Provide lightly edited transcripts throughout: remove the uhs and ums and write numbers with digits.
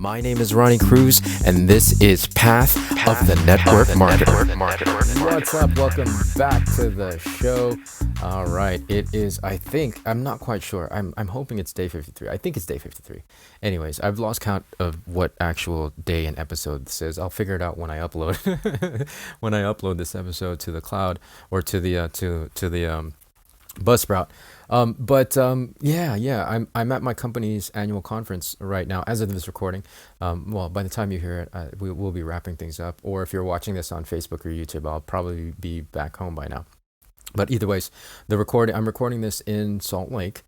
My name is Ronnie Cruz, and this is Path of the Network Marketer. What's up? Welcome back to the show. All right, it is, I'm not quite sure. I'm hoping it's day 53. I think it's day 53. Anyways, I've lost count of what actual day and episode this is. I'll figure it out when I upload when I upload this episode to the cloud or to the Buzzsprout. I'm at my company's annual conference right now as of this recording. Well, by the time you hear it, we will be wrapping things up. Or if you're watching this on Facebook or YouTube, I'll probably be back home by now. But either ways, I'm recording this in Salt Lake.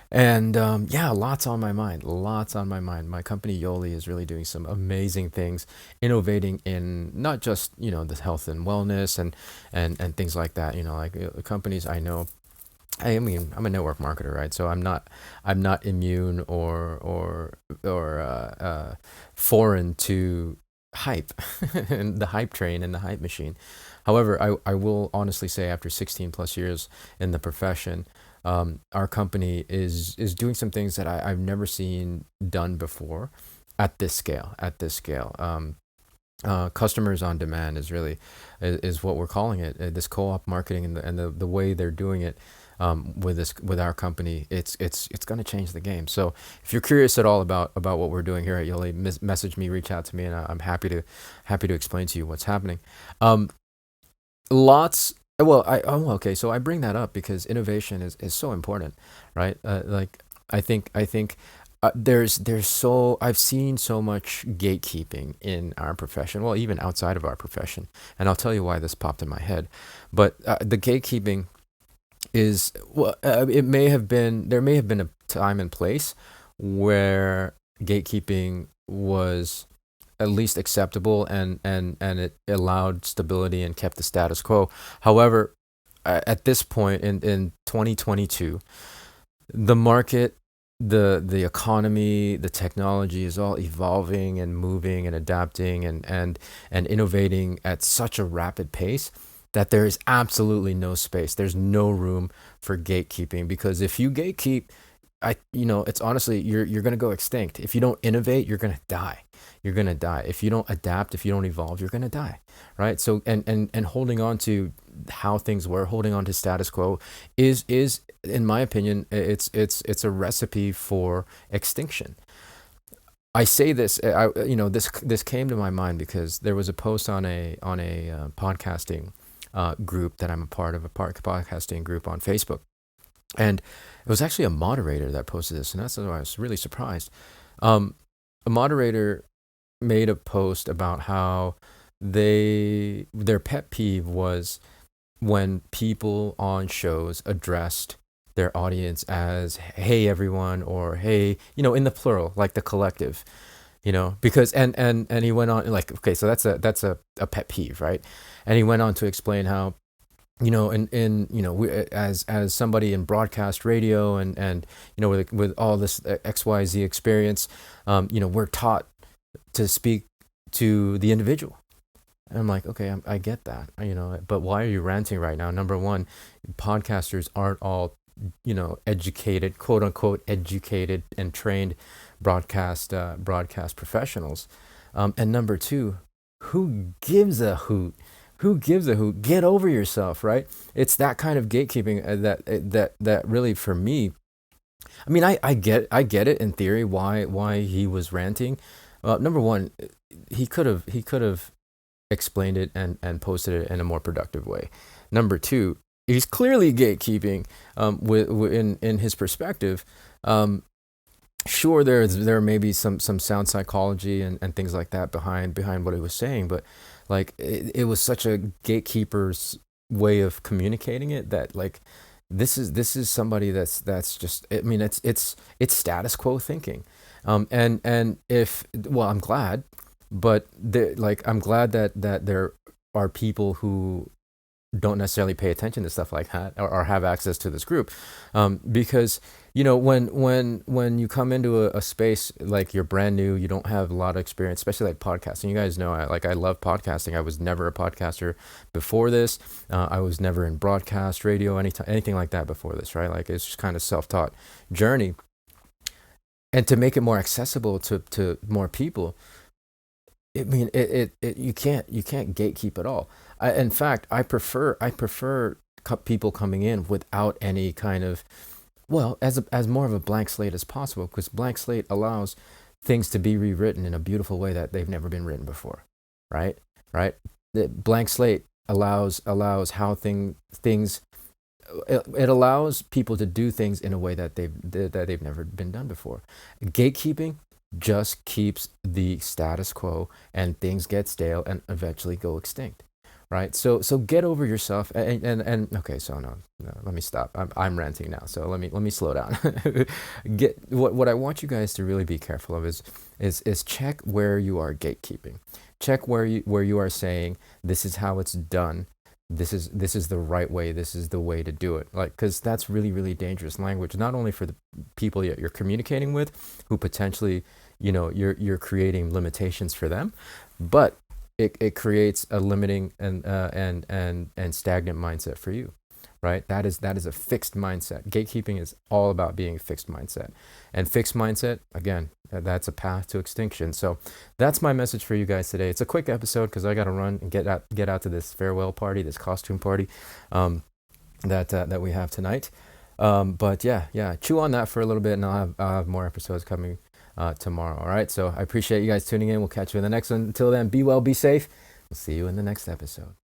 And lots on my mind. My company Yoli is really doing some amazing things, innovating in not just the health and wellness and things like that. Companies I know. I mean, I'm a network marketer, right? So I'm not immune or foreign to hype and the hype train and the hype machine. However, I will honestly say after 16 plus years in the profession, our company is doing some things that I've never seen done before at this scale. Customers on demand is really is what we're calling it. This co-op marketing and the way they're doing it. With our company, it's going to change the game. So if you're curious at all about what we're doing here at Yoli, message me, reach out to me, and I'm happy to explain to you what's happening. So I bring that up because innovation is so important, right? I think I've seen so much gatekeeping in our profession, well, even outside of our profession, and I'll tell you why this popped in my head. But the gatekeeping is there may have been a time and place where gatekeeping was at least acceptable and it allowed stability and kept the status quo. However, at this point in 2022, the market, the economy, the technology is all evolving and moving and adapting and innovating at such a rapid pace that there is absolutely no space. There's no room for gatekeeping, because if you gatekeep, it's honestly, you're going to go extinct. If you don't innovate, you're going to die. If you don't adapt, if you don't evolve, you're going to die, right? So, and holding on to how things were, holding on to status quo is in my opinion, it's a recipe for extinction. I say this, this came to my mind because there was a post on a podcasting group that I'm a part of, a podcasting group on Facebook. And it was actually a moderator that posted this, and that's why I was really surprised. A moderator made a post about how their pet peeve was when people on shows addressed their audience as "Hey everyone," or "Hey," in the plural, like the collective. Because and he went on, like, okay, so that's a pet peeve, right? And he went on to explain how, we, as somebody in broadcast radio and with all this XYZ experience, we're taught to speak to the individual. And I'm like, okay, I get that, but why are you ranting right now? Number one, podcasters aren't all, educated, quote unquote, educated and trained broadcast professionals. And number two, who gives a hoot? Get over yourself, right? It's that kind of gatekeeping that really, for me, I mean, I get it in theory why he was ranting. Number one, he could have explained it and posted it in a more productive way. Number two, he's clearly gatekeeping in his perspective. Sure, there may be some sound psychology and things like that behind what he was saying, but like it was such a gatekeeper's way of communicating it that, like, this is somebody that's just, I mean, it's status quo thinking. And if, well, I'm glad, but I'm glad that there are people who don't necessarily pay attention to stuff like that or have access to this group, because when you come into a space, like, you're brand new, you don't have a lot of experience, especially like podcasting. You guys know I love podcasting. I was never a podcaster before this. I was never in broadcast radio, anything like that before this, right? Like, it's just kind of self-taught journey. and to make it more accessible to more people. I mean, you can't gatekeep at all. In fact, I prefer people coming in without any kind of, well, as more of a blank slate as possible, because blank slate allows things to be rewritten in a beautiful way that they've never been written before, right? Right? The blank slate allows how things, it allows people to do things in a way that they've never been done before. Gatekeeping just keeps the status quo, and things get stale and eventually go extinct. Right? So get over yourself, and okay, so no, let me stop. I'm ranting now. So let me slow down. Get what I want you guys to really be careful of is check where you are gatekeeping. Check where you are saying this is how it's done. This is the right way. This is the way to do it. Like, because that's really, really dangerous language, not only for the people that you're communicating with, who potentially, you're creating limitations for them, but it creates a limiting and stagnant mindset for you, right? That is a fixed mindset. Gatekeeping is all about being a fixed mindset, and fixed mindset, again, that's a path to extinction. So that's my message for you guys today. It's a quick episode because I got to run and get out to this farewell party, this costume party, that we have tonight. But yeah, chew on that for a little bit, and I'll have more episodes coming tomorrow. All right. So I appreciate you guys tuning in. We'll catch you in the next one. Until then, be well, be safe. We'll see you in the next episode.